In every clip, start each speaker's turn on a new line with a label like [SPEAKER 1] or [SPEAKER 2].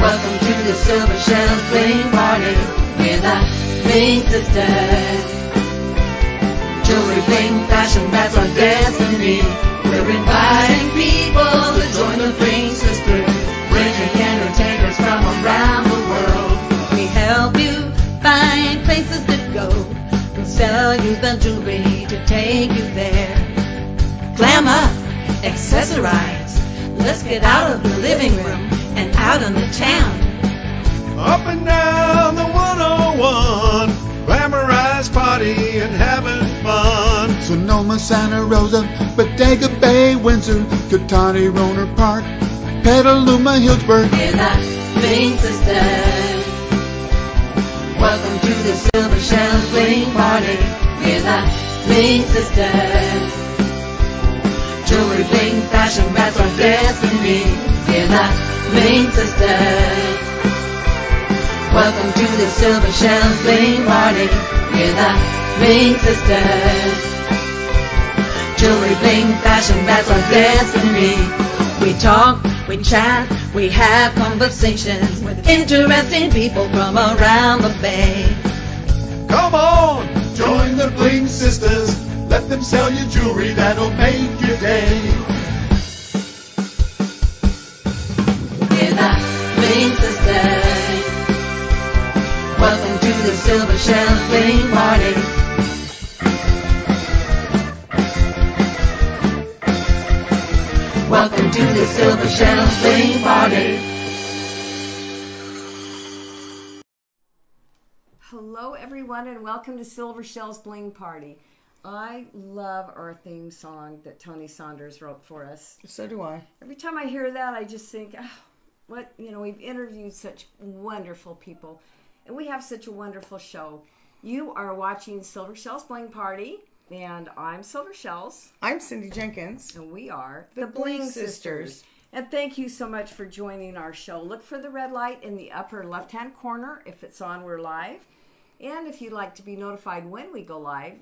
[SPEAKER 1] Welcome to the Silver Shells Bling Party. We're the Bling Sisters. Jewelry, bling, fashion, that's our destiny. We're inviting people to join the Bling Sisters, bringing entertainers from around the world. We help you find places to go. We'll sell you the jewelry to take you there. Glam up, accessorize. Let's get out of the living room and out on the town.
[SPEAKER 2] Up and down the 101, glamorized party and having fun.
[SPEAKER 3] Sonoma, Santa Rosa, Bodega Bay, Windsor, Katani, Roner Park, Petaluma, Hillsburg.
[SPEAKER 1] We're the Bling Sisters. Welcome to the Silver Shells Bling Party. We're the Bling Sisters. Jewelry, bling, fashion, that's our destiny. We're the Bling Sisters. Welcome to the Silver Shells Bling Party. We're the Bling Sisters. Jewelry, bling, fashion, that's our destiny. We talk, we chat, we have conversations with interesting people from around the Bay.
[SPEAKER 2] Come on, join the Bling Sisters. Let them sell you jewelry that'll make your day.
[SPEAKER 1] We're the Bling Sisters. Welcome to the Silver Shells Bling Party. Welcome to the Silver Shells Bling Party.
[SPEAKER 4] Hello everyone and welcome to Silver Shells Bling Party. I love our theme song that Tony Saunders wrote for us.
[SPEAKER 5] So do I.
[SPEAKER 4] Every time I hear that, I just think, we've interviewed such wonderful people, and we have such a wonderful show. You are watching Silver Shells Bling Party, and I'm Silver Shells.
[SPEAKER 5] I'm Cindy Jenkins.
[SPEAKER 4] And we are
[SPEAKER 5] the Bling Sisters.
[SPEAKER 4] And thank you so much for joining our show. Look for the red light in the upper left-hand corner. If it's on, we're live. And if you'd like to be notified when we go live,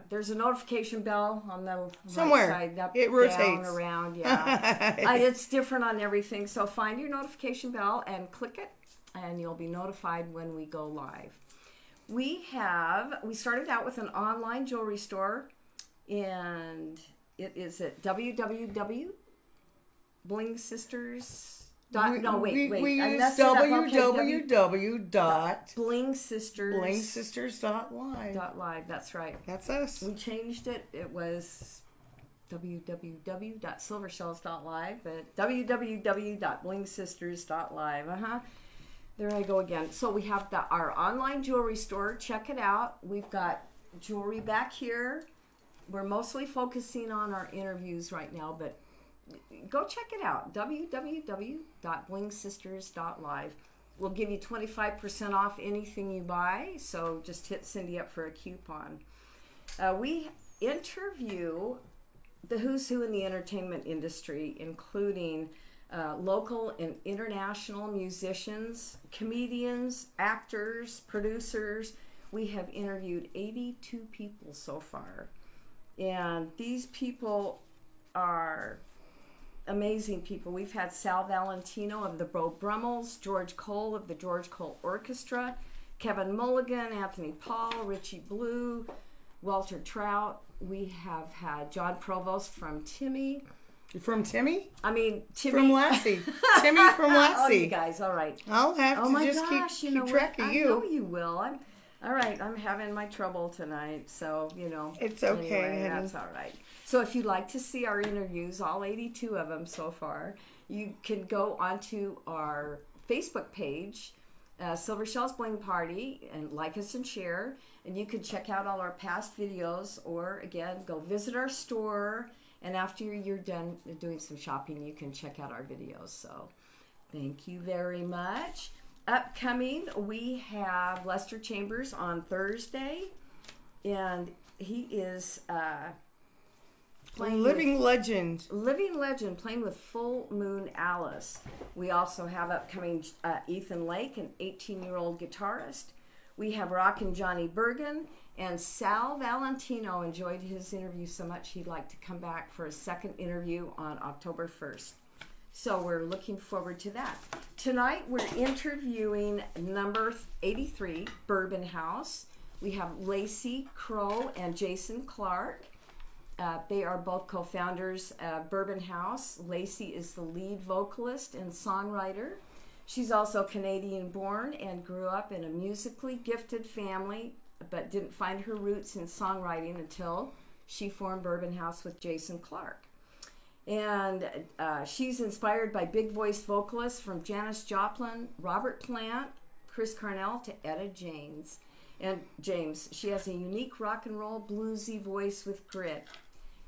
[SPEAKER 4] there's a notification bell on the
[SPEAKER 5] somewhere.
[SPEAKER 4] Right side, up,
[SPEAKER 5] it rotates
[SPEAKER 4] down, around. Yeah, it's different on everything. So find your notification bell and click it, and you'll be notified when we go live. We started out with an online jewelry store, and it is at www.blingsisters.
[SPEAKER 5] We use www.blingsisters.live.
[SPEAKER 4] That's right.
[SPEAKER 5] That's us.
[SPEAKER 4] We changed it. It was www.silvershells.live, but www.blingsisters.live. There I go again. So we have our online jewelry store. Check it out. We've got jewelry back here. We're mostly focusing on our interviews right now, but go check it out, www.blingsisters.live. We'll give you 25% off anything you buy, so just hit Cindy up for a coupon. We interview the who's who in the entertainment industry, including local and international musicians, comedians, actors, producers. We have interviewed 82 people so far, and these people are amazing people. We've had Sal Valentino of the Brummels, George Cole of the George Cole Orchestra, Kevin Mulligan, Anthony Paul, Richie Blue, Walter Trout. We have had John Provost from Timmy.
[SPEAKER 5] From Timmy?
[SPEAKER 4] I mean, Timmy.
[SPEAKER 5] From Lassie. Timmy from Lassie.
[SPEAKER 4] Oh, you guys, all right.
[SPEAKER 5] I'll have to just keep track of you.
[SPEAKER 4] I know you will. All right, I'm having my trouble tonight, so,
[SPEAKER 5] It's okay,
[SPEAKER 4] anyway,
[SPEAKER 5] honey.
[SPEAKER 4] that's all right. So if you'd like to see our interviews, all 82 of them so far, you can go onto our Facebook page, Silver Shells Bling Party, and like us and share, and you can check out all our past videos, or, again, go visit our store, and after you're done doing some shopping, you can check out our videos. So thank you very much. Upcoming, we have Lester Chambers on Thursday, and he is
[SPEAKER 5] living legend,
[SPEAKER 4] playing with Full Moon Alice. We also have upcoming Ethan Lake, an 18-year-old guitarist. We have Rockin' Johnny Bergen, and Sal Valentino enjoyed his interview so much he'd like to come back for a second interview on October 1st. So we're looking forward to that. Tonight we're interviewing number 83, Bourbon House. We have Lacey Crow and Jason Clark. They are both co-founders of Bourbon House. Lacey is the lead vocalist and songwriter. She's also Canadian-born and grew up in a musically gifted family, but didn't find her roots in songwriting until she formed Bourbon House with Jason Clark. And she's inspired by big voice vocalists from Janis Joplin, Robert Plant, Chris Cornell to Etta James. And James, she has a unique rock and roll bluesy voice with grit.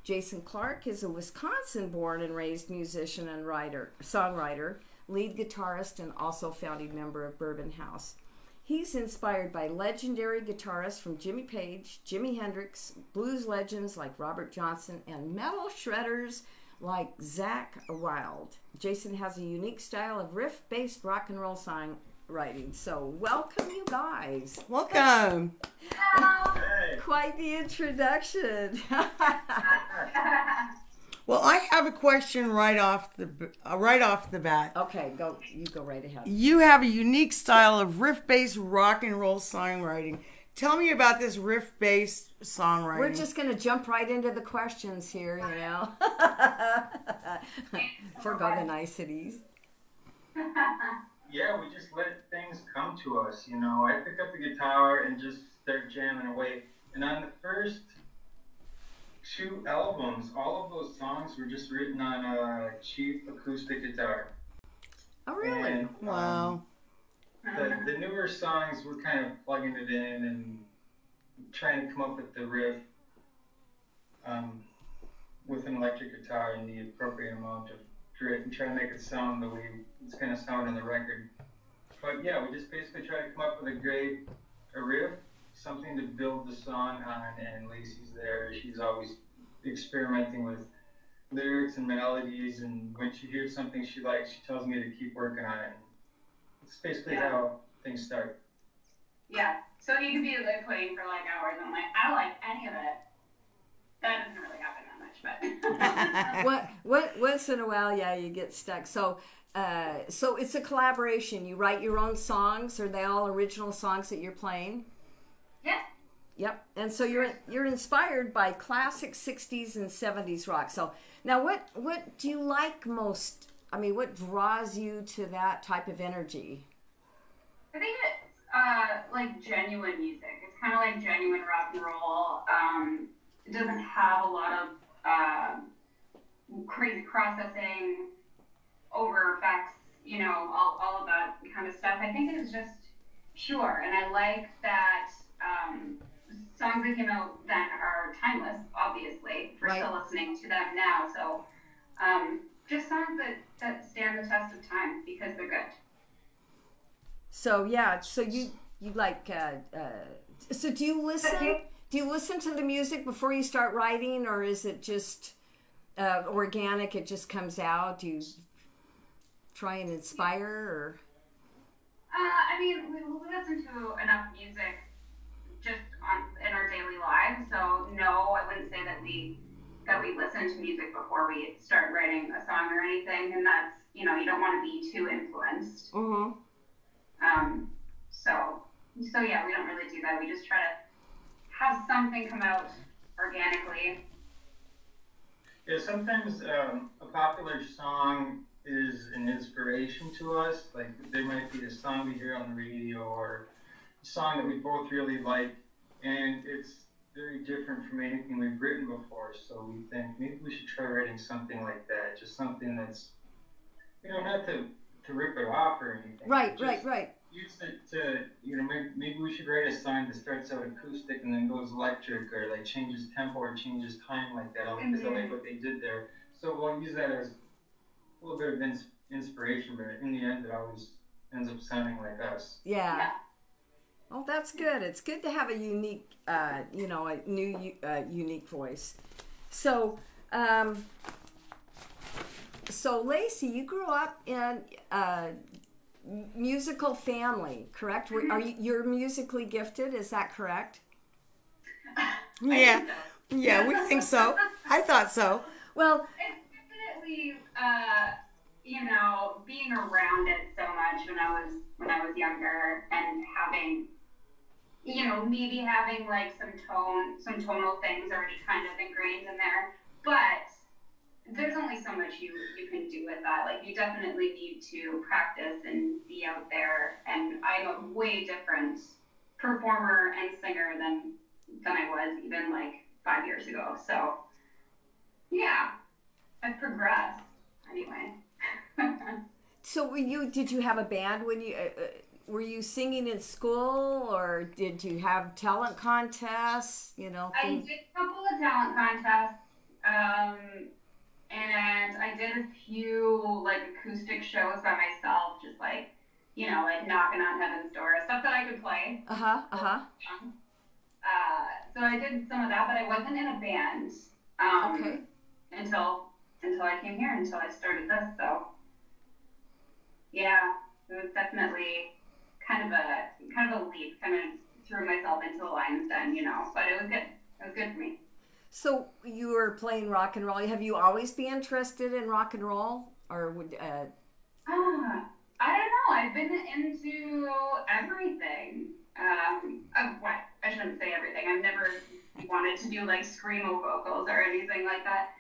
[SPEAKER 4] Jason Clark is a Wisconsin-born and raised musician and songwriter, lead guitarist, and also founding member of Bourbon House. He's inspired by legendary guitarists from Jimmy Page, Jimi Hendrix, blues legends like Robert Johnson, and metal shredders like Zakk Wylde. Jason has a unique style of riff-based rock and roll songwriting. So welcome, you guys.
[SPEAKER 5] Welcome.
[SPEAKER 4] Quite the introduction.
[SPEAKER 5] Well, I have a question right off the bat.
[SPEAKER 4] Okay, you go right ahead.
[SPEAKER 5] You have a unique style of riff-based rock and roll songwriting. Tell me about this riff-based songwriting.
[SPEAKER 4] We're just going to jump right into the questions here, you know. Forgot the niceties.
[SPEAKER 6] Yeah, we just let things come to us, you know. I pick up the guitar and just start jamming away. And on the first 2 albums, all of those songs were just written on a cheap acoustic guitar.
[SPEAKER 4] Oh, really?
[SPEAKER 6] And,
[SPEAKER 5] wow.
[SPEAKER 6] The newer songs, we're kind of plugging it in and trying to come up with the riff with an electric guitar and the appropriate amount of grit and try to make it sound the way it's going to sound on the record. But yeah, we just basically try to come up with a riff, something to build the song on, and Lacey's there. She's always experimenting with lyrics and melodies, and when she hears something she likes, she tells me to keep working on it. It's basically how things start.
[SPEAKER 7] Yeah, so you could be like playing for like hours and I'm like, I don't like any of it. That doesn't really happen that much, but
[SPEAKER 4] once in a while, yeah, you get stuck. So it's a collaboration. You write your own songs. Are they all original songs that you're playing?
[SPEAKER 7] Yeah.
[SPEAKER 4] Yep. And so you're inspired by classic 60s and 70s rock. So now what do you like most? I mean, what draws you to that type of energy?
[SPEAKER 7] I think it's like genuine music. It's kind of like genuine rock and roll. It doesn't have a lot of crazy processing, over effects, you know, all of that kind of stuff. I think it is just pure, and I like that songs that came out then are timeless, obviously. We're still listening to them now, so just songs that stand the test of time because they're good.
[SPEAKER 4] So yeah, so you like so do you listen to the music before you start writing, or is it just organic, it just comes out? Do you try and inspire, or
[SPEAKER 7] I mean, we listen to enough music just in our daily lives, so no, I wouldn't say that we listen to music before we start writing a song or anything, and that's, you know, you don't want to be too influenced.
[SPEAKER 4] Mm-hmm.
[SPEAKER 7] So yeah, we don't really do that. We just try to have something come out organically.
[SPEAKER 6] Yeah, sometimes a popular song is an inspiration to us. Like, there might be a song we hear on the radio or a song that we both really like, and it's very different from anything we've written before. So we think maybe we should try writing something like that, just something that's, you know, not to rip it off or anything.
[SPEAKER 4] Right.
[SPEAKER 6] Use it to, you know, maybe we should write a song that starts out acoustic and then goes electric, or like changes tempo or changes time like that, because I like what they did there. So we'll use that as a little bit of inspiration, but in the end, it always ends up sounding like us.
[SPEAKER 4] Yeah. Oh, that's good. It's good to have a unique, you know, a new unique voice. So, so Lacey, you grew up in musical family, correct? Are you're musically gifted? Is that correct?
[SPEAKER 5] Yeah, we think so. I thought so.
[SPEAKER 4] Well,
[SPEAKER 7] It's definitely you know, being around it so much when I was younger, and having, you know, maybe having like some tonal things already kind of ingrained in there, but there's only so much you can do with that. Like, you definitely need to practice and be out there, and I'm a way different performer and singer than I was even like 5 years ago. So yeah, I've progressed anyway.
[SPEAKER 4] So did you have a band when you were you singing in school, or did you have talent contests, you know?
[SPEAKER 7] I did a couple of talent contests, and I did a few like acoustic shows by myself, just like, you know, like knocking on heaven's door, stuff that I could play. So I did some of that, but I wasn't in a band until I came here, until I started this. So yeah, it was definitely kind of a leap, kind of threw myself into the lion's den, you know, but it was good. It was good for me.
[SPEAKER 4] So you were playing rock and roll. Have you always been interested in rock and roll, or would?
[SPEAKER 7] I don't know. I've been into everything. I shouldn't say everything. I've never wanted to do like screamo vocals or anything like that,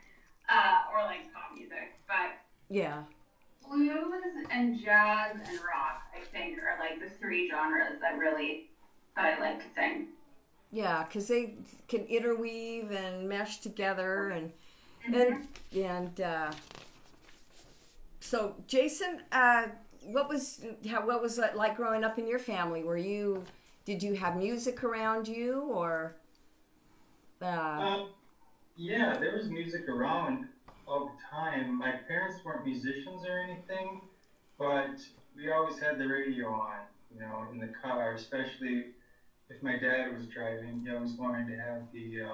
[SPEAKER 7] or like pop music. But
[SPEAKER 4] yeah,
[SPEAKER 7] blues and jazz and rock, I think, are like the three genres that I like to sing.
[SPEAKER 4] Yeah, because they can interweave and mesh together, and so Jason, what was it like growing up in your family? Did you have music around you, or?
[SPEAKER 6] Yeah, there was music around all the time. My parents weren't musicians or anything, but we always had the radio on, you know, in the car, especially if my dad was driving. He always wanted to have the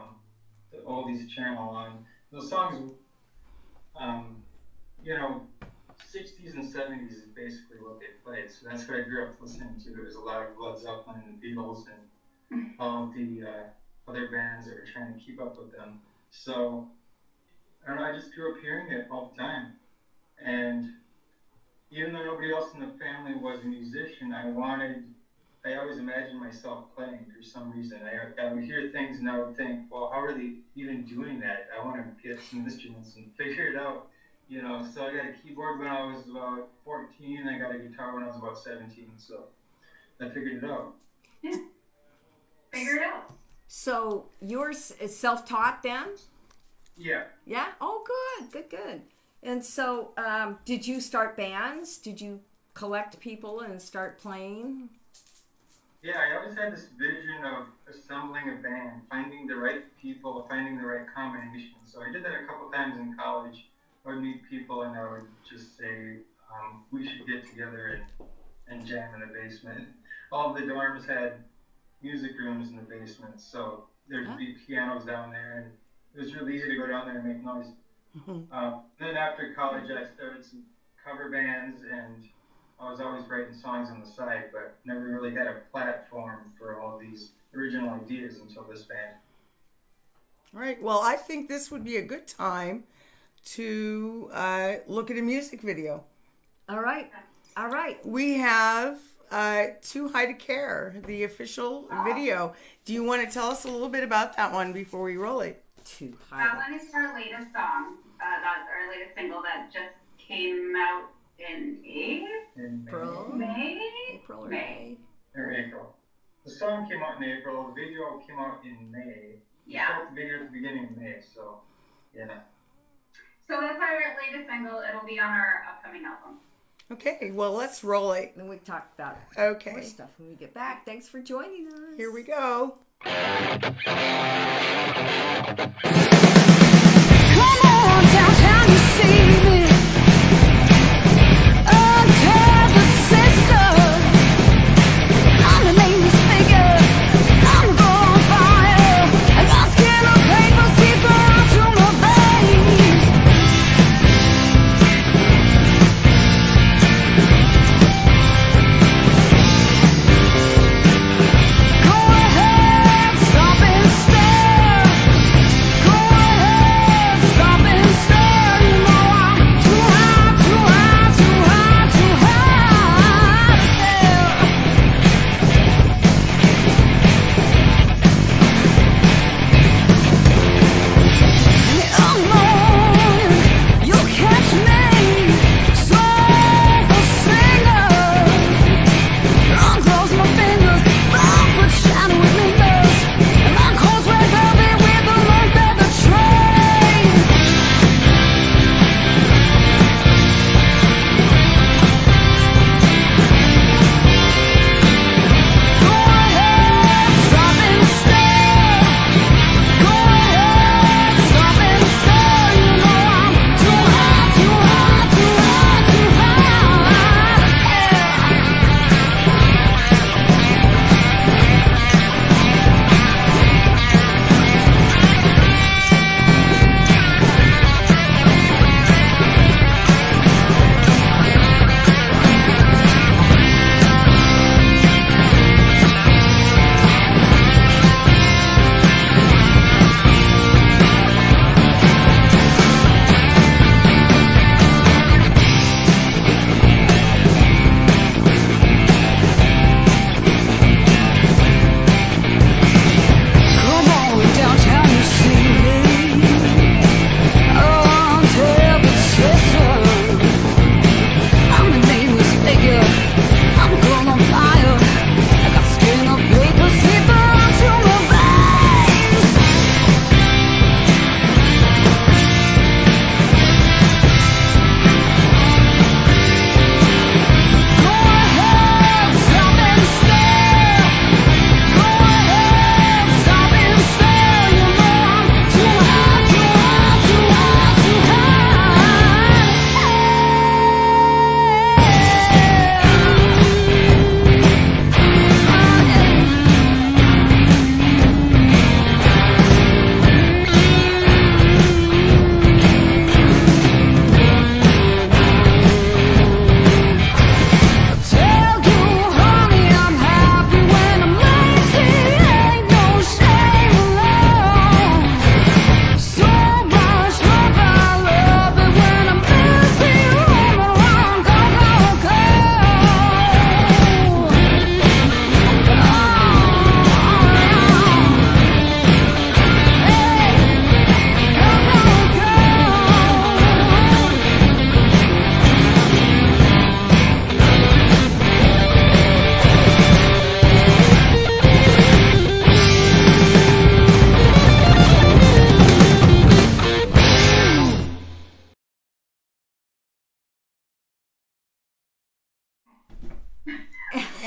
[SPEAKER 6] oldies channel on. Those songs, you know, 60s and 70s is basically what they played. So that's what I grew up listening to. There was a lot of Led Zeppelin and the Beatles and all of the other bands that were trying to keep up with them. So I don't know, I just grew up hearing it all the time. And even though nobody else in the family was a musician, I always imagined myself playing for some reason. I would hear things and I would think, well, how are they even doing that? I want to get some instruments and figure it out, you know. So I got a keyboard when I was about 14. I got a guitar when I was about 17. So I figured it out.
[SPEAKER 7] Yeah, figure it out.
[SPEAKER 4] So yours is self-taught then?
[SPEAKER 6] Yeah.
[SPEAKER 4] Yeah? Oh, good. And so did you start bands? Did you collect people and start playing?
[SPEAKER 6] Yeah, I always had this vision of assembling a band, finding the right people, finding the right combination. So I did that a couple times in college. I would meet people and I would just say, we should get together and jam in the basement. All of the dorms had music rooms in the basement, so there'd be pianos down there, and it was really easy to go down there and make noise. Then after college, I started some cover bands, and I was always writing songs on the side, but never really had a platform for all these original ideas until this band.
[SPEAKER 5] All right. Well, I think this would be a good time to look at a music video.
[SPEAKER 4] All right.
[SPEAKER 5] We have Too High to Care, the official video. Do you want to tell us a little bit about that one before we roll it?
[SPEAKER 4] Too High.
[SPEAKER 7] That one is our latest song. That's our latest single that just came out in
[SPEAKER 4] April.
[SPEAKER 7] April.
[SPEAKER 6] The song came out in April. The video came out in May.
[SPEAKER 7] Yeah.
[SPEAKER 6] We shot the video at the beginning of May, so yeah.
[SPEAKER 7] So that's our latest single. It'll be on our upcoming album.
[SPEAKER 5] Okay, well, let's roll it.
[SPEAKER 4] Then we talk about
[SPEAKER 5] Okay.
[SPEAKER 4] more stuff when we get back. Thanks for joining us.
[SPEAKER 5] Here we go.
[SPEAKER 8] Come on downtown, you see me. Tell the sister I'm the latest figure. I'm on fire. I got skin on paper, see down to my veins. Go ahead, stop and stare. Go ahead, stop and stare.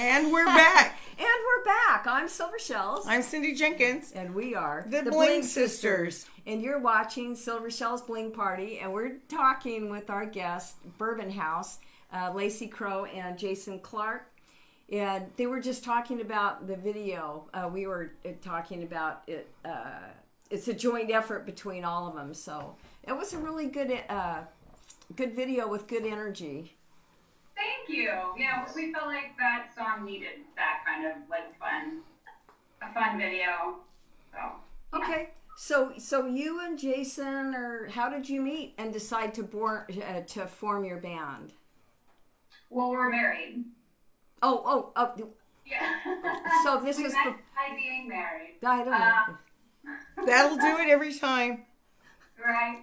[SPEAKER 5] And we're back.
[SPEAKER 4] And we're back. I'm Silver Shells.
[SPEAKER 5] I'm Cindy Jenkins.
[SPEAKER 4] And we are
[SPEAKER 5] The Bling Sisters.
[SPEAKER 4] And you're watching Silver Shells Bling Party. And we're talking with our guests, Bourbon House, Lacey Crow and Jason Clark. And they were just talking about the video. We were talking about it. It's a joint effort between all of them. So it was a really good video with good energy.
[SPEAKER 7] Thank you. Yeah, we felt like that song needed that kind of like a fun video. So yeah.
[SPEAKER 4] Okay. So you and Jason, or how did you meet and decide to form your band?
[SPEAKER 7] Well, we're married.
[SPEAKER 4] Oh.
[SPEAKER 7] Yeah.
[SPEAKER 4] So this
[SPEAKER 7] we
[SPEAKER 4] was
[SPEAKER 7] met by being married.
[SPEAKER 4] I don't know.
[SPEAKER 5] That'll do it every time.
[SPEAKER 7] Right.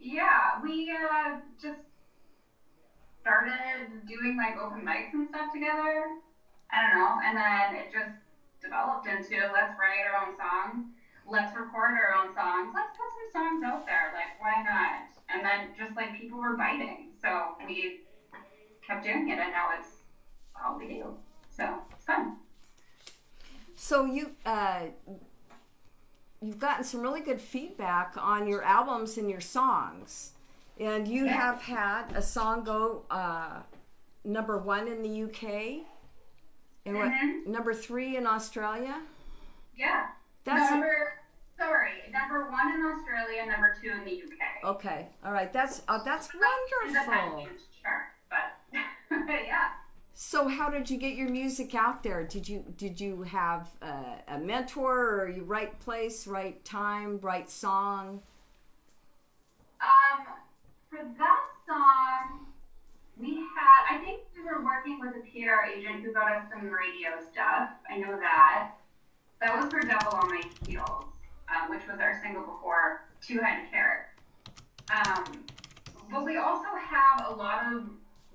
[SPEAKER 7] Yeah, we just started doing like open mics and stuff together. I don't know, and then it just developed into let's write our own songs, let's record our own songs, let's put some songs out there, like why not? And then just like people were biting, so we kept doing it, and now it's all we do. So it's fun.
[SPEAKER 4] So you've gotten some really good feedback on your albums and your songs. And you have had a song go #1 in the UK and number 3 in Australia.
[SPEAKER 7] Yeah.
[SPEAKER 4] That's
[SPEAKER 7] number 1 in Australia, number 2 in the UK.
[SPEAKER 4] Okay. All right. That's wonderful.
[SPEAKER 7] Independent chart, but yeah.
[SPEAKER 4] So how did you get your music out there? Did you have a mentor, or you right place, right time, right song?
[SPEAKER 7] For that song, I think we were working with a PR agent who got us some radio stuff. I know that. That was for Devil on My Heels, which was our single before Too High to Care. But we also have a lot of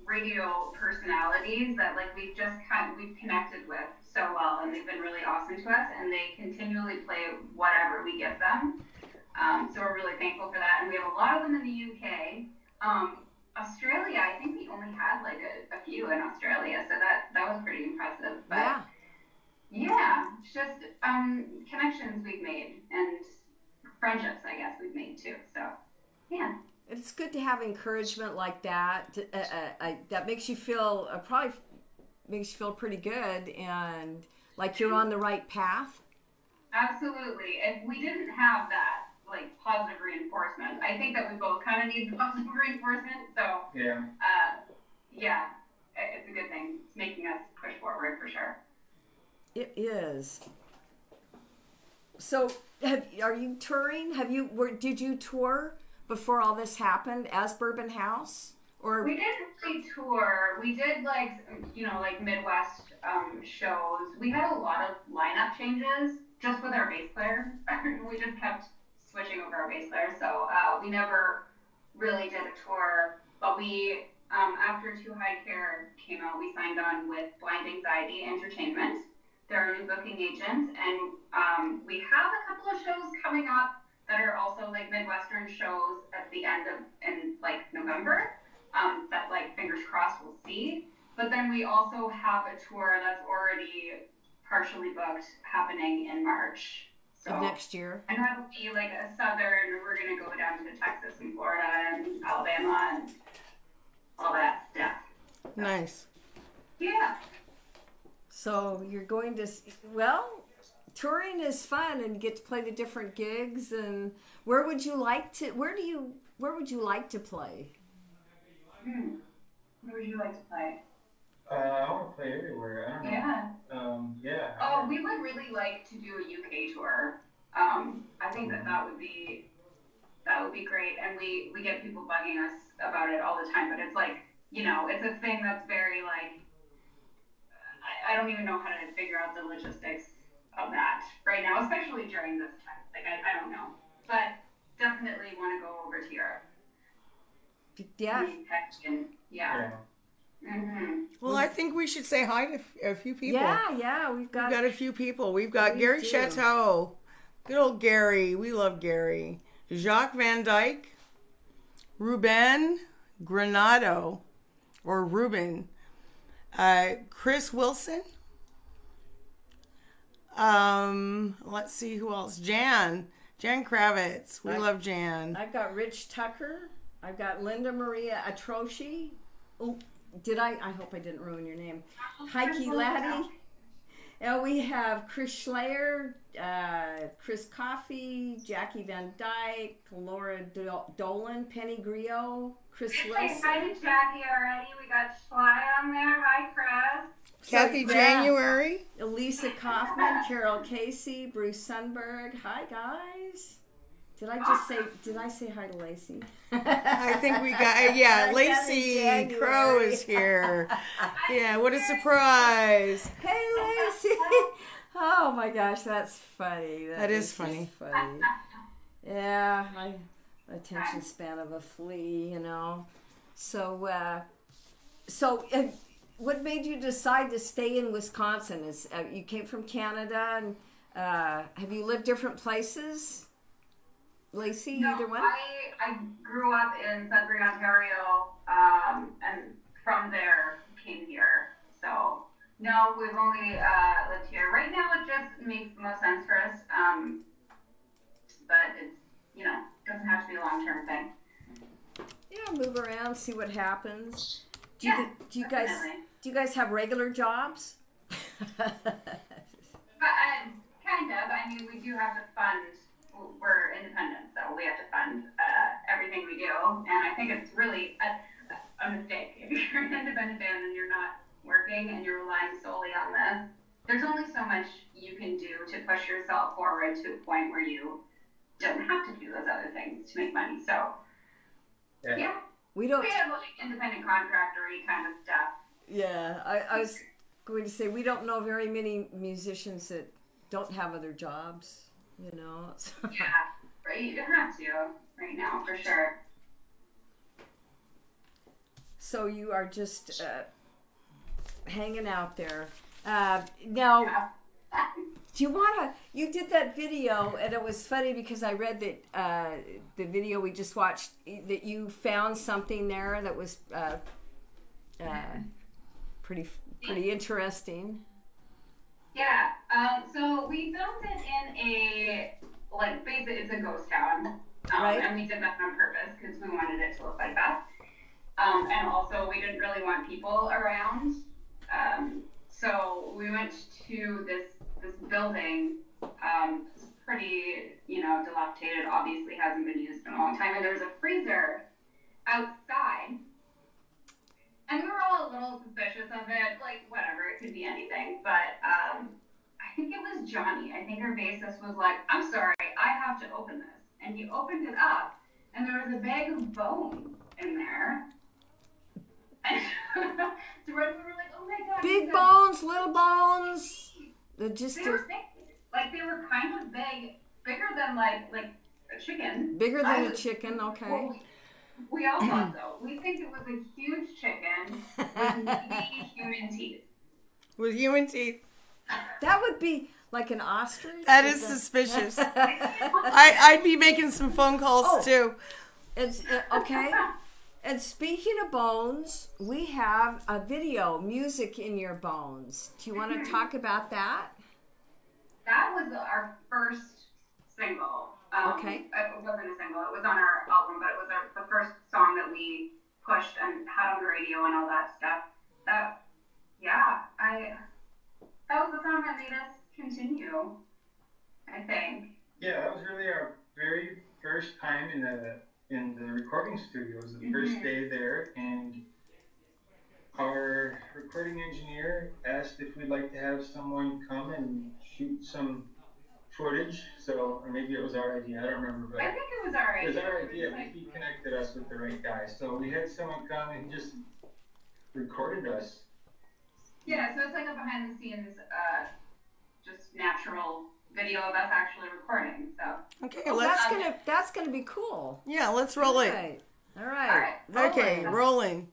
[SPEAKER 7] radio personalities that like we've connected with so well, and they've been really awesome to us, and they continually play whatever we give them. So we're really thankful for that, and we have a lot of them in the UK. Australia, I think we only had like a few in Australia, so that was pretty impressive. But yeah, it's just connections we've made and friendships, I guess, we've made too. So yeah.
[SPEAKER 4] It's good to have encouragement like that. That makes you feel probably makes you feel pretty good and like you're on the right path.
[SPEAKER 7] Absolutely. If we didn't have that like positive reinforcement, I think that we both kind of need the positive reinforcement. So yeah, it's a good thing. It's making us push forward for sure.
[SPEAKER 4] It is. So, are you touring? Did you tour before all this happened as Bourbon House? Or
[SPEAKER 7] we didn't really tour. We did like Midwest shows. We had a lot of lineup changes just with our bass player. We just kept switching over our bass player, so we never really did a tour. But we after Too High Care came out, we signed on with Blind Anxiety Entertainment. They're a new booking agent, and we have a couple of shows coming up that are also like Midwestern shows at the end of in like November. That like fingers crossed we'll see. But then we also have a tour that's already partially booked happening in March. So
[SPEAKER 4] next year.
[SPEAKER 7] And that'll be like a southern. We're gonna go down to Texas and Florida and Alabama and all that stuff.
[SPEAKER 5] Nice.
[SPEAKER 7] Yeah.
[SPEAKER 4] So you're going to touring is fun, and you get to play the different gigs. And where would you like to play?
[SPEAKER 7] Where would you like to play?
[SPEAKER 6] I want to play everywhere. I don't know.
[SPEAKER 7] Yeah. Oh, we would really like to do a UK tour. I think that would be great, and we get people bugging us about it all the time. But it's like, it's a thing that's very like, I don't even know how to figure out the logistics of that right now, especially during this time. Like I don't know, but definitely want to go over to Europe.
[SPEAKER 4] Yeah.
[SPEAKER 7] Yeah. Mm-hmm.
[SPEAKER 5] Well, I think we should say hi to a few people.
[SPEAKER 4] Yeah, we've got
[SPEAKER 5] a few people. We've got Gary Chateau. Good old Gary. We love Gary. Jacques Van Dyke. Ruben Granado. Or Ruben. Chris Wilson. Let's see who else. Jan Kravitz. We love Jan.
[SPEAKER 4] I've got Rich Tucker. I've got Linda Maria Atroshi. Oh, I hope I didn't ruin your name. Heike Laddie. And we have Chris Schleyer, Chris Coffey, Jackie Van Dyke, Laura Dolan, Penny Griot, Chris Wilson.
[SPEAKER 7] Hi to Jackie already. We got Schley on there. Hi, Chris.
[SPEAKER 5] Kathy January.
[SPEAKER 4] Elisa Kaufman, Carol Casey, Bruce Sundberg. Hi, guys. Did I say hi to Lacey?
[SPEAKER 5] I think we got, Lacey Crow is here. Yeah, what a surprise.
[SPEAKER 4] Hey, Lacey. Oh my gosh, that's funny.
[SPEAKER 5] That is funny.
[SPEAKER 4] Yeah, my attention span of a flea, you know. So, what made you decide to stay in Wisconsin? Is you came from Canada, and have you lived different places? Lacey,
[SPEAKER 7] no,
[SPEAKER 4] either one?
[SPEAKER 7] I grew up in Sudbury, Ontario, and from there came here. So, no, we've only lived here. Right now, it just makes the most sense for us. But it's, doesn't have to be a long-term thing.
[SPEAKER 4] Yeah, move around, see what happens. Do you guys have regular jobs?
[SPEAKER 7] But kind of. I mean, we do have to fund. We're independent, so we have to fund everything we do. And I think it's really a mistake. If you're an independent band and you're not working and you're relying solely on this, there's only so much you can do to push yourself forward to a point where you don't have to do those other things to make money. So, yeah. We have like independent contractor-y kind of stuff.
[SPEAKER 4] Yeah, I was going to say, we don't know very many musicians that don't have other jobs.
[SPEAKER 7] Yeah, right. You don't have to right now, for sure.
[SPEAKER 4] So you are just hanging out there. Now, do you want to? You did that video, and it was funny because I read that the video we just watched, that you found something there that was pretty interesting.
[SPEAKER 7] Yeah, so we filmed it in basically it's a ghost town,
[SPEAKER 4] right.
[SPEAKER 7] And we did that on purpose because we wanted it to look like that. And also we didn't really want people around. So we went to this building, it's pretty, dilapidated, obviously hasn't been used in a long time, and there was a freezer outside. And we were all a little suspicious of it, whatever, it could be anything. But I think it was Johnny. I think our bassist was like, I'm sorry, I have to open this. And he opened it up, and there was a bag of bones in there. And so we were like, oh my God.
[SPEAKER 4] Big bones, little bones.
[SPEAKER 7] They were big. They were kind of big, bigger than like a chicken.
[SPEAKER 4] Bigger than a chicken, okay.
[SPEAKER 7] Well, we all thought so. We think it was a huge chicken with maybe human teeth.
[SPEAKER 5] With human teeth.
[SPEAKER 4] That would be like an ostrich.
[SPEAKER 5] That is suspicious. I'd be making some phone calls too.
[SPEAKER 4] It's okay. And speaking of bones, we have a video, Music in Your Bones. Do you want to talk about that?
[SPEAKER 7] That was our first single.
[SPEAKER 4] Okay.
[SPEAKER 7] It wasn't a single. It was on our album, but it was the first song that we pushed and had on the radio and all that stuff. That was the song that made us continue, I think.
[SPEAKER 6] Yeah, that was really our very first time in the recording studio. It was the first day there, and our recording engineer asked if we'd like to have someone come and shoot some footage, or maybe it was our idea, I don't remember, but
[SPEAKER 7] I think it was our idea.
[SPEAKER 6] It was our idea, but he connected us with the right guy. So we had someone come and just recorded us.
[SPEAKER 7] Yeah, so it's like a behind the scenes, just natural video of us actually recording. So
[SPEAKER 5] okay,
[SPEAKER 4] that's gonna be cool.
[SPEAKER 5] Yeah, let's roll it.
[SPEAKER 4] All right.
[SPEAKER 5] Okay, rolling.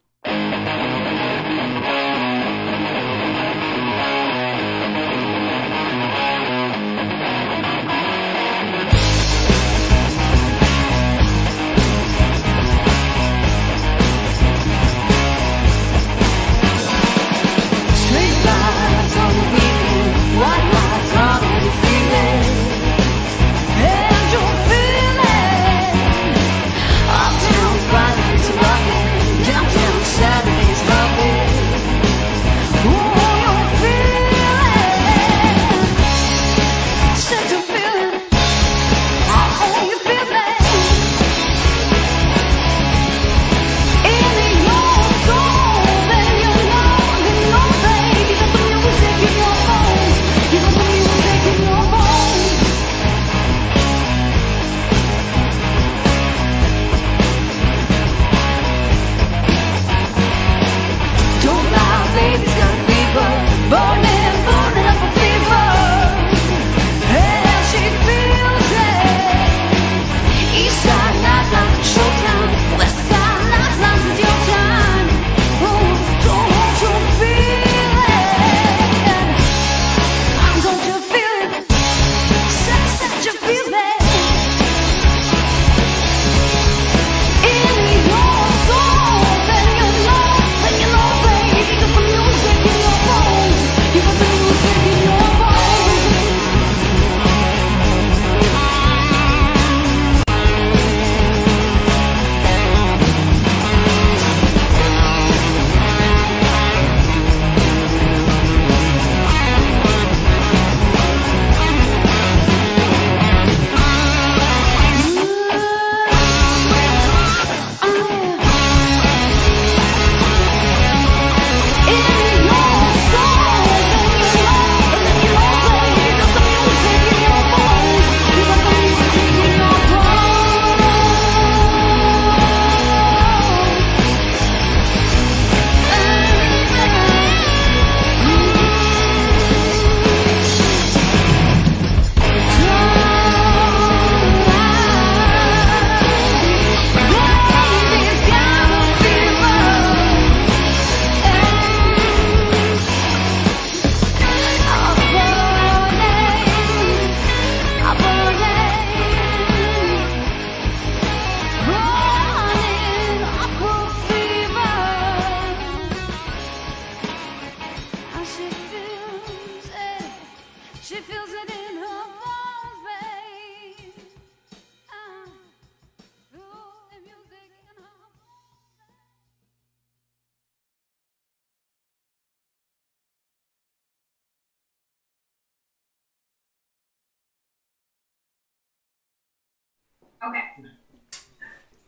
[SPEAKER 7] Okay.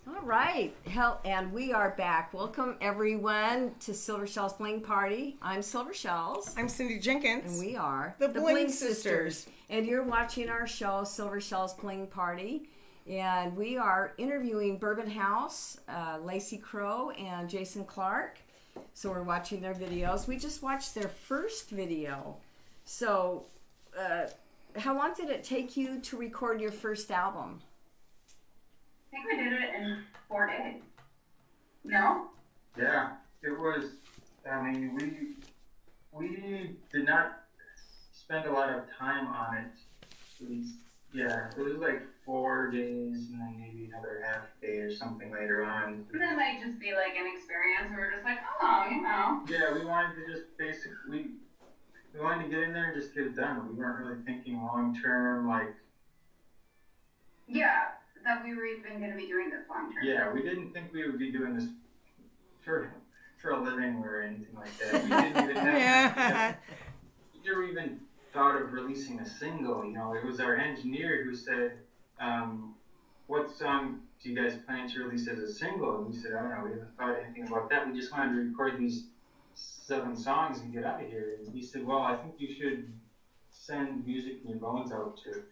[SPEAKER 4] All right. And we are back. Welcome, everyone, to Silver Shells Bling Party. I'm Silver Shells.
[SPEAKER 5] I'm Cindy Jenkins.
[SPEAKER 4] And we are
[SPEAKER 5] the Bling Sisters.
[SPEAKER 4] And you're watching our show, Silver Shells Bling Party. And we are interviewing Bourbon House, Lacey Crow and Jason Clark. So we're watching their videos. We just watched their first video. So how long did it take you to record your first album?
[SPEAKER 7] I think we did it in 4 days. No?
[SPEAKER 6] Yeah, it was. I mean, we did not spend a lot of time on it. It was like 4 days and then maybe another half day or something later on.
[SPEAKER 7] And that might just be like an experience where we're just like, oh, you know.
[SPEAKER 6] Yeah, we wanted to just basically, we wanted to get in there and just get it done. We weren't really thinking long term, like.
[SPEAKER 7] Yeah, that we were even going to be doing this long term.
[SPEAKER 6] Yeah, we didn't think we would be doing this for a living or anything like that. We didn't even have. We never even thought of releasing a single. You know, it was our engineer who said, "What song do you guys plan to release as a single?" And we said, "I don't know. We haven't thought anything about that. We just wanted to record these 7 songs and get out of here." And he said, "Well, I think you should send Music in Your Bones out to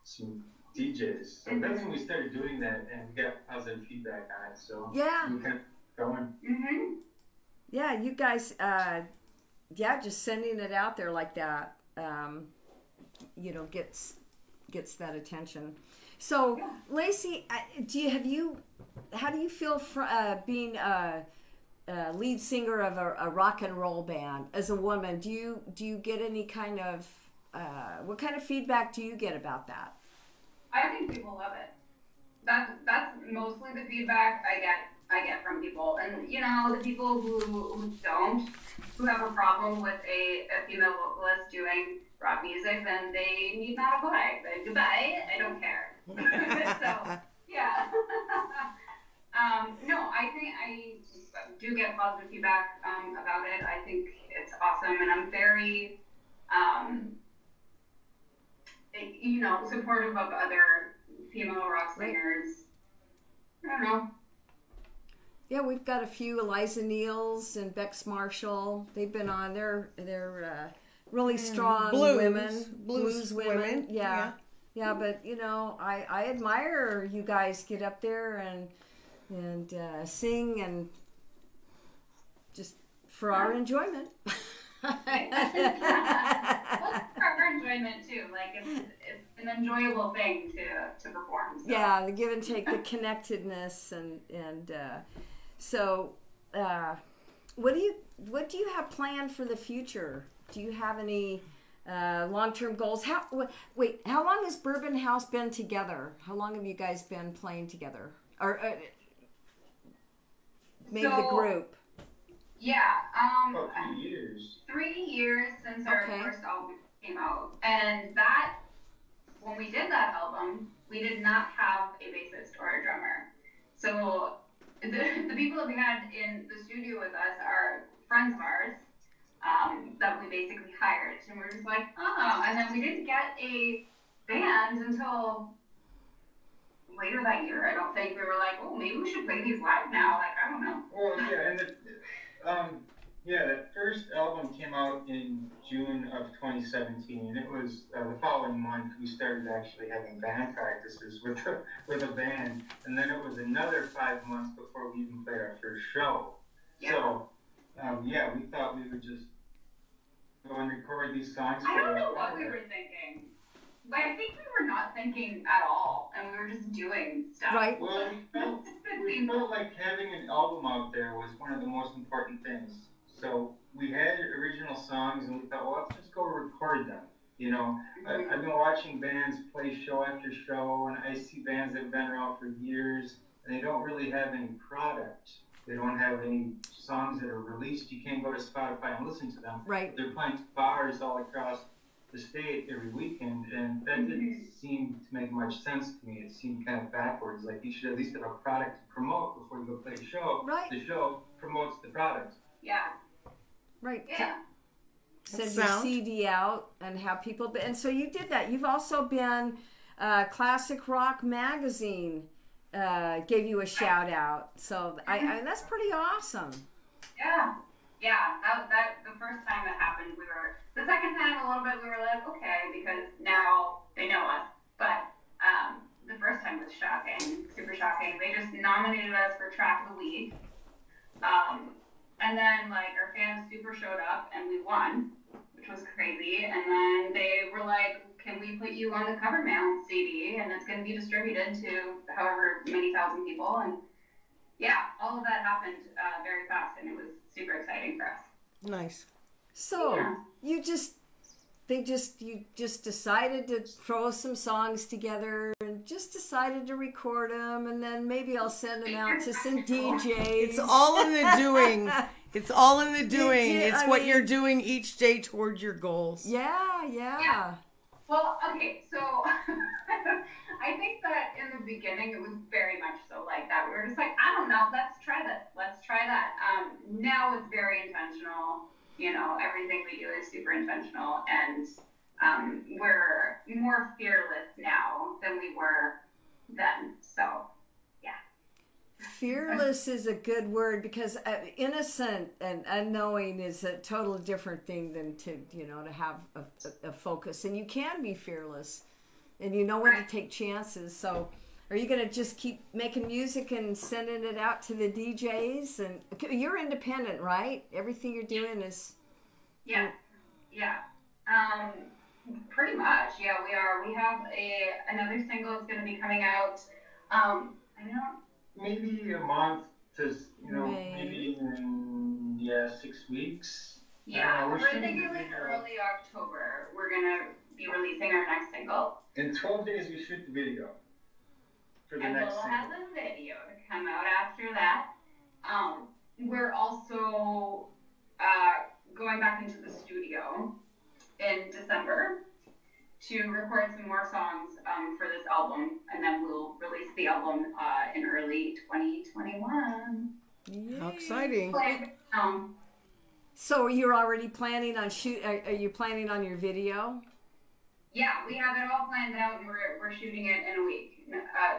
[SPEAKER 6] some DJs." So that's when we started doing that, and we got positive feedback on it. So
[SPEAKER 4] yeah,
[SPEAKER 6] we kept going.
[SPEAKER 7] Mm-hmm.
[SPEAKER 4] Yeah, you guys, just sending it out there like that, gets that attention. So, Lacey, how do you feel being a lead singer of a rock and roll band as a woman? Do you get any kind of what kind of feedback do you get about that?
[SPEAKER 7] I think people love it. That's mostly the feedback I get from people, and you know, the people who have a problem with a female vocalist doing rock music, then they need not apply. But goodbye, I don't care. So yeah. No, I think I do get positive feedback about it. I think it's awesome, and I'm very supportive of other female rock singers. I don't know.
[SPEAKER 4] Yeah, we've got a few, Eliza Neals and Bex Marshall. They've been on. They're really strong blues women. Yeah. But you know, I admire you guys get up there and sing and just for our enjoyment.
[SPEAKER 7] Well, for our enjoyment too. Like it's an enjoyable thing to perform. So.
[SPEAKER 4] Yeah, the give and take, the connectedness, and so what do you have planned for the future? Do you have any long-term goals? How long has Bourbon House been together? How long have you guys been playing together, or maybe the group?
[SPEAKER 7] Yeah,
[SPEAKER 6] About 3 years.
[SPEAKER 7] 3 years since our first album came out, and that when we did that album, we did not have a bassist or a drummer. So the people that we had in the studio with us are friends of ours that we basically hired, and we're just like, and then we didn't get a band until later that year. I don't think. We were like, oh, maybe we should play these live now. Like, I don't know.
[SPEAKER 6] Well, yeah, and that first album came out in June of 2017. It was the following month we started actually having band practices with a band, and then it was another 5 months before we even played our first show. Yeah. So, we thought we would just go and record these songs.
[SPEAKER 7] I don't know what we were thinking. But I think we were not thinking at all, and we were just doing stuff.
[SPEAKER 4] Right.
[SPEAKER 6] Well, we felt like having an album out there was one of the most important things. So we had original songs, and we thought, well, let's just go record them. You know, I've been watching bands play show after show, and I see bands that have been around for years, and they don't really have any product. They don't have any songs that are released. You can't go to Spotify and listen to them.
[SPEAKER 4] Right.
[SPEAKER 6] They're playing bars all across the state every weekend, and that didn't seem to make much sense to me. It seemed kind of backwards. Like, you should at least have a product to promote before you go play the show.
[SPEAKER 4] Right.
[SPEAKER 6] The show promotes the product.
[SPEAKER 7] Yeah.
[SPEAKER 4] Right.
[SPEAKER 7] Yeah.
[SPEAKER 4] Send your CD out and have people. And so you did that. You've also been Classic Rock Magazine gave you a shout out. So I that's pretty awesome.
[SPEAKER 7] Yeah, that the first time it happened, the second time a little bit, we were like, okay, because now they know us. But the first time was shocking, super shocking. They just nominated us for Track of the Week. And then, like, our fans super showed up and we won, which was crazy. And then they were like, can we put you on the Cover Man CD? And it's going to be distributed to however many thousand people. And yeah, all of that happened very fast, and it was super exciting for us.
[SPEAKER 5] Nice.
[SPEAKER 4] So
[SPEAKER 7] Yeah.
[SPEAKER 4] you just decided to throw some songs together and just decided to record them, and then maybe I'll send them out to some DJs.
[SPEAKER 5] It's all in the doing. It's all in the doing. It's
[SPEAKER 4] I
[SPEAKER 5] what
[SPEAKER 4] mean-
[SPEAKER 5] you're doing each day toward your goals.
[SPEAKER 4] Yeah.
[SPEAKER 7] Well, okay, so I think that in the beginning it was very much so like that. We were just like, I don't know, let's try this, let's try that. Now it's very intentional. You know, everything we do is super intentional, and we're more fearless now than we were then. So, yeah.
[SPEAKER 4] Fearless is a good word, because innocent and unknowing is a total different thing than to have a focus. And you can be fearless, and you know when to take chances. So are you going to just keep making music and sending it out to the DJs? And you're independent, right? Everything you're doing is...
[SPEAKER 7] Yeah. Pretty much, yeah, we are. We have another single that's going to be coming out. I don't...
[SPEAKER 6] Maybe a month to,
[SPEAKER 4] Maybe.
[SPEAKER 6] maybe 6 weeks.
[SPEAKER 7] Yeah,
[SPEAKER 6] we're
[SPEAKER 7] we're
[SPEAKER 6] shooting
[SPEAKER 7] thinking
[SPEAKER 6] the
[SPEAKER 7] like
[SPEAKER 6] video.
[SPEAKER 7] early October. We're going to be releasing our next single.
[SPEAKER 6] In 12 days, we shoot the video for the
[SPEAKER 7] And
[SPEAKER 6] next
[SPEAKER 7] we'll
[SPEAKER 6] single.
[SPEAKER 7] have the video to come out after that. We're also going back into the studio in December to record some more songs for this album, and then we'll release the album in early 2021.
[SPEAKER 5] How exciting.
[SPEAKER 7] Like,
[SPEAKER 4] So you're already planning on are you planning on your video?
[SPEAKER 7] yeah, we have it all planned out, and we're shooting it in a week,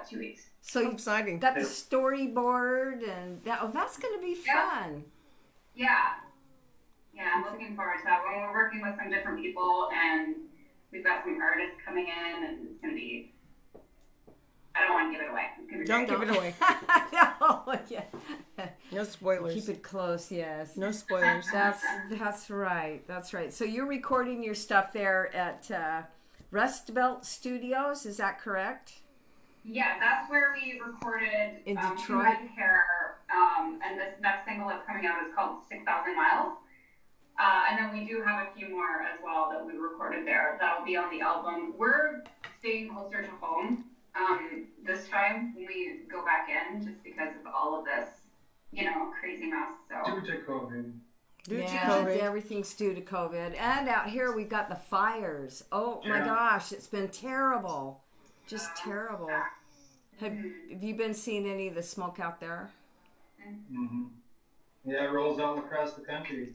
[SPEAKER 7] 2 weeks.
[SPEAKER 4] So
[SPEAKER 5] How
[SPEAKER 4] you
[SPEAKER 5] exciting.
[SPEAKER 4] got the storyboard, and that's going to be fun.
[SPEAKER 7] Yeah, I'm looking forward to that one. We're working with some different people, and we've got some artists coming in, and it's going to be, I don't want to give it away. It's gonna be
[SPEAKER 5] Don't
[SPEAKER 7] great.
[SPEAKER 5] give it away.
[SPEAKER 4] No, yeah.
[SPEAKER 5] No spoilers.
[SPEAKER 4] Keep it close, yes.
[SPEAKER 5] No spoilers.
[SPEAKER 4] That's right. That's right. So you're recording your stuff there at Rust Belt Studios, is that correct?
[SPEAKER 7] Yeah, that's where we recorded
[SPEAKER 4] In
[SPEAKER 7] Two
[SPEAKER 4] Detroit?
[SPEAKER 7] Red Hair, and this next single that's coming out is called 6,000 Miles. And then we do have a few more as well that we recorded there. That'll be on the album. We're staying closer to home this time when we go back in, just because of all of this, crazy mess. So
[SPEAKER 6] Due to COVID.
[SPEAKER 5] Due to
[SPEAKER 4] Yeah,
[SPEAKER 5] COVID.
[SPEAKER 4] everything's due to COVID. And out here we've got the fires. Oh my
[SPEAKER 6] Yeah.
[SPEAKER 4] gosh, it's been terrible. Just terrible. Have you been seeing any of the smoke out there?
[SPEAKER 6] Mm-hmm. Yeah, it rolls all across the country.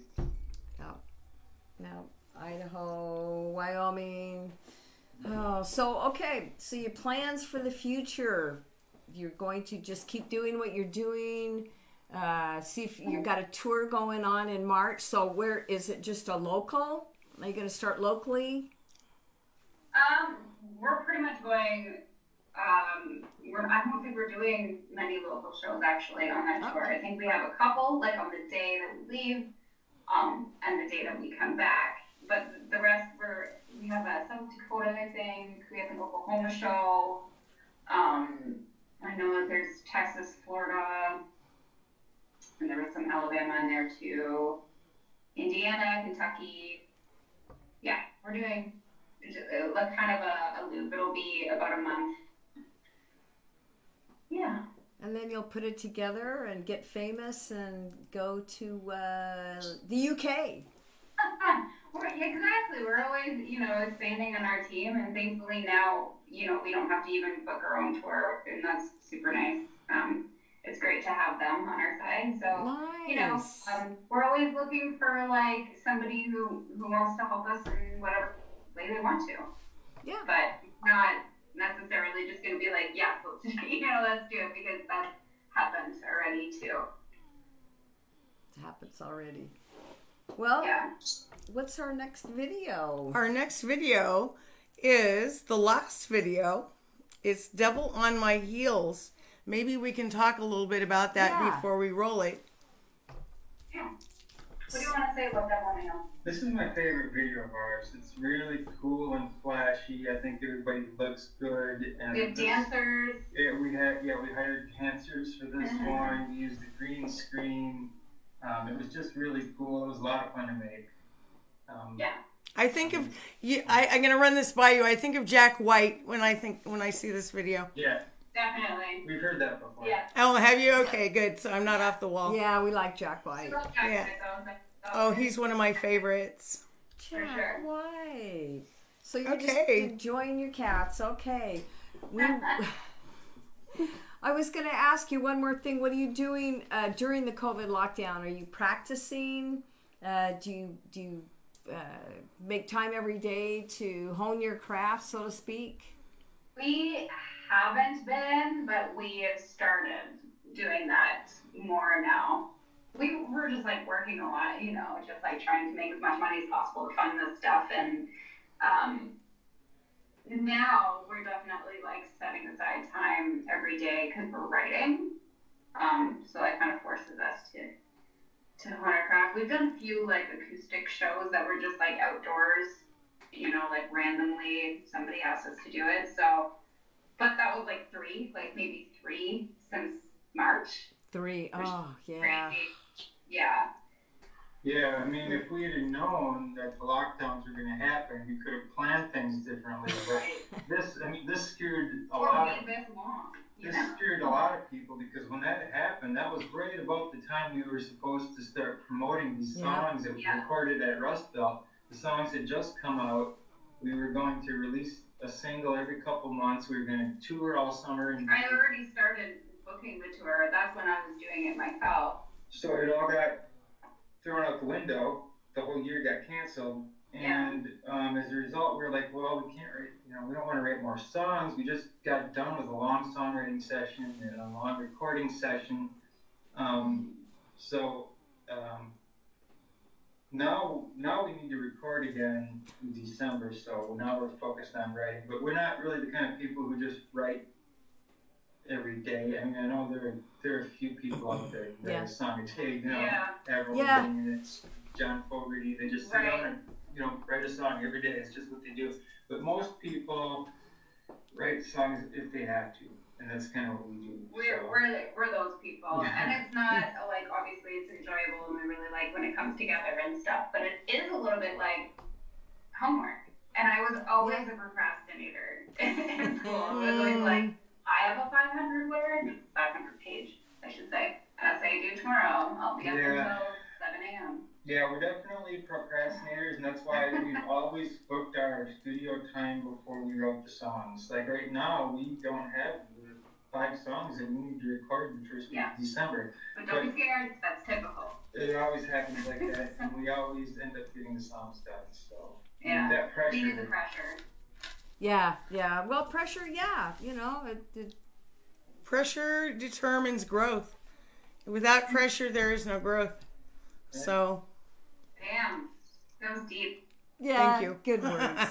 [SPEAKER 4] No, Idaho, Wyoming. Oh, so okay. So your plans for the future? You're going to just keep doing what you're doing. See if you got a tour going on in March. So where is it? Just a local? Are you going to start locally?
[SPEAKER 7] we're pretty much going. I don't think we're doing many local shows actually on that tour. I think we have a couple, like on the day that we leave, and the day that we come back. But the rest, we have a South Dakota, I think. We have an Oklahoma show. I know that there's Texas, Florida, and there was some Alabama in there too. Indiana, Kentucky. Yeah, we're doing like kind of a loop. It'll be about a month. Yeah.
[SPEAKER 4] And then you'll put it together and get famous and go to the UK.
[SPEAKER 7] Exactly. We're always, expanding on our team, and thankfully now, we don't have to even book our own tour, and that's super nice. It's great to have them on our side. So,
[SPEAKER 4] Nice.
[SPEAKER 7] we're always looking for like somebody who wants to help us in whatever way they want to.
[SPEAKER 4] Yeah.
[SPEAKER 7] But not necessarily just going to be like, yeah, let's do it, because that happened already too.
[SPEAKER 4] It happens already. Well,
[SPEAKER 7] Yeah.
[SPEAKER 4] what's our next video?
[SPEAKER 5] Our next video is the last video. It's Devil on My Heels. Maybe we can talk a little bit about that
[SPEAKER 4] Yeah.
[SPEAKER 5] before we roll it.
[SPEAKER 7] Yeah. What do you want to say about that one, Neil?
[SPEAKER 6] This is my favorite video of ours. It's really cool and flashy. I think everybody looks good. And
[SPEAKER 7] Good dancers.
[SPEAKER 6] Yeah, we hired dancers for this one. We used the green screen. It was just really cool. It was a lot of fun to make.
[SPEAKER 7] Yeah.
[SPEAKER 5] I think of you. I'm gonna run this by you. I think of Jack White when I see this video.
[SPEAKER 6] Yeah,
[SPEAKER 7] Definitely.
[SPEAKER 6] we've heard that before.
[SPEAKER 7] Yeah.
[SPEAKER 5] Oh, have you? Okay, good. So I'm not off the wall.
[SPEAKER 4] Yeah, we like Jack White.
[SPEAKER 5] Yeah. Oh, he's one of my favorites.
[SPEAKER 7] For
[SPEAKER 4] Jack
[SPEAKER 7] sure.
[SPEAKER 4] White. So you're just
[SPEAKER 5] Okay.
[SPEAKER 4] enjoying your cats. Okay. I was going to ask you one more thing. What are you doing during the COVID lockdown? Are you practicing? Do you make time every day to hone your craft, so to speak?
[SPEAKER 7] We haven't been, but we have started doing that more now. We're just like working a lot, just like trying to make as much money as possible to fund this stuff. And now we're definitely like setting aside time every day because we're writing. So that kind of forces us to hone our craft. We've done a few like acoustic shows that were just like outdoors, like randomly somebody asked us to do it. So, but that was like maybe three since March.
[SPEAKER 4] 3. Oh, yeah.
[SPEAKER 7] Crazy. Yeah.
[SPEAKER 6] Yeah, I mean, if we had known that the lockdowns were going to happen, we could have planned things differently. But this scared a lot of scared a lot of people, because when that happened, that was right about the time we were supposed to start promoting these songs that we recorded at Rust Belt. The songs had just come out. We were going to release a single every couple months. We were going to tour all summer. And
[SPEAKER 7] I already started booking the tour. That's when I was doing it myself.
[SPEAKER 6] So it all got thrown out the window. The whole year got canceled. And as a result, we were like, well, we can't write, we don't want to write more songs. We just got done with a long songwriting session and a long recording session. Now we need to record again in December. So now we're focused on writing. But we're not really the kind of people who just write every day. I mean, I know there are a few people out there that write a song a day. Everyone, and it's John Fogerty. They just sit down and write a song every day. It's just what they do. But most people write songs if they have to, and that's kind of what we do.
[SPEAKER 7] We're those people, and it's not like, obviously it's enjoyable and we really like when it comes together and stuff, but it is a little bit like homework. And I was always a procrastinator in school. It was always like, I have a 500 page, I should say, essay due tomorrow. I'll be up until 7 a.m.
[SPEAKER 6] Yeah, we're definitely procrastinators, and that's why we've always booked our studio time before we wrote the songs. Like right now, we don't have the 5 songs that we need to record the first week of December.
[SPEAKER 7] But don't be scared, that's typical.
[SPEAKER 6] It always happens like that, and we always end up getting the songs done. So that pressure.
[SPEAKER 7] We need the pressure.
[SPEAKER 4] Yeah. Well, pressure,
[SPEAKER 5] Pressure determines growth. Without pressure, there is no growth. So.
[SPEAKER 7] Damn, that was deep.
[SPEAKER 4] Yeah.
[SPEAKER 5] Thank you.
[SPEAKER 4] Good words.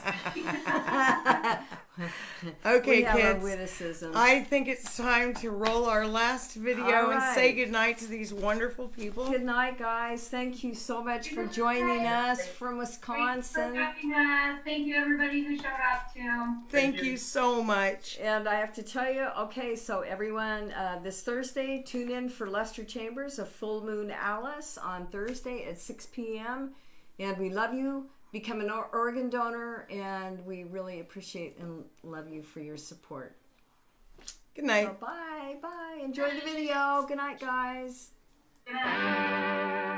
[SPEAKER 5] Okay,
[SPEAKER 4] we have
[SPEAKER 5] kids.
[SPEAKER 4] our witticisms.
[SPEAKER 5] I think it's time to roll our last video and say goodnight to these wonderful people.
[SPEAKER 4] Good night, guys. Thank you so much for joining us from Wisconsin.
[SPEAKER 7] Thanks for having us. Thank you, everybody who showed up, too.
[SPEAKER 5] Thank you so much.
[SPEAKER 4] And I have to tell you, okay, so everyone, this Thursday, tune in for Lester Chambers of Full Moon Alice on Thursday at 6 p.m. And we love you. Become an organ donor, and we really appreciate and love you for your support.
[SPEAKER 5] Good night.
[SPEAKER 4] So bye. Enjoy the video. Good night, guys.
[SPEAKER 7] Good night.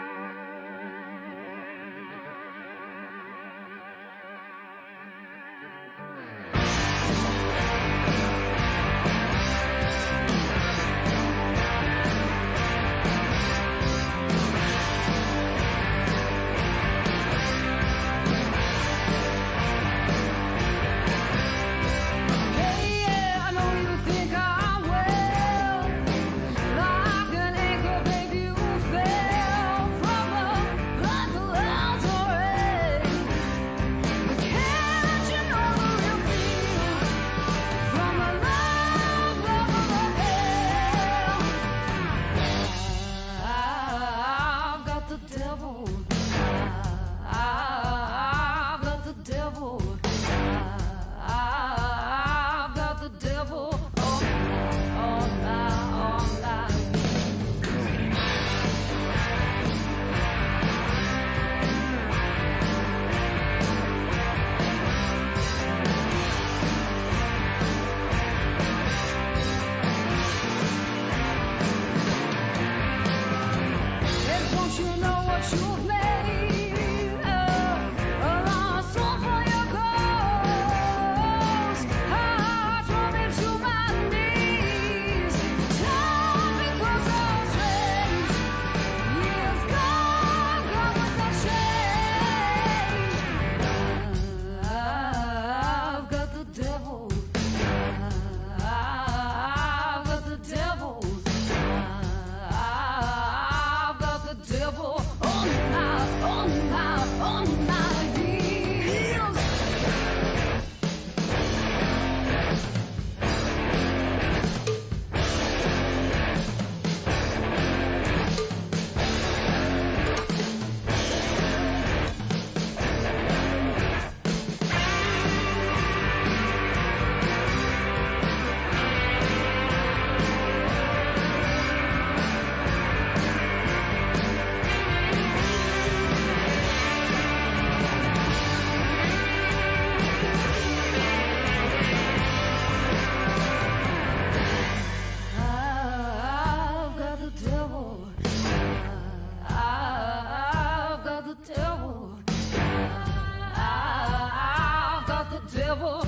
[SPEAKER 8] Hey devil. I've got the devil. I've got the devil all night. And don't you know what you've made? A lost soul for your cause. I drove me to my knees. Time because of strange. Years gone with the shame. I've got the devil. I've got the devil. I've got the devil on my heels. I've got the devil. I've got the devil. I've got the devil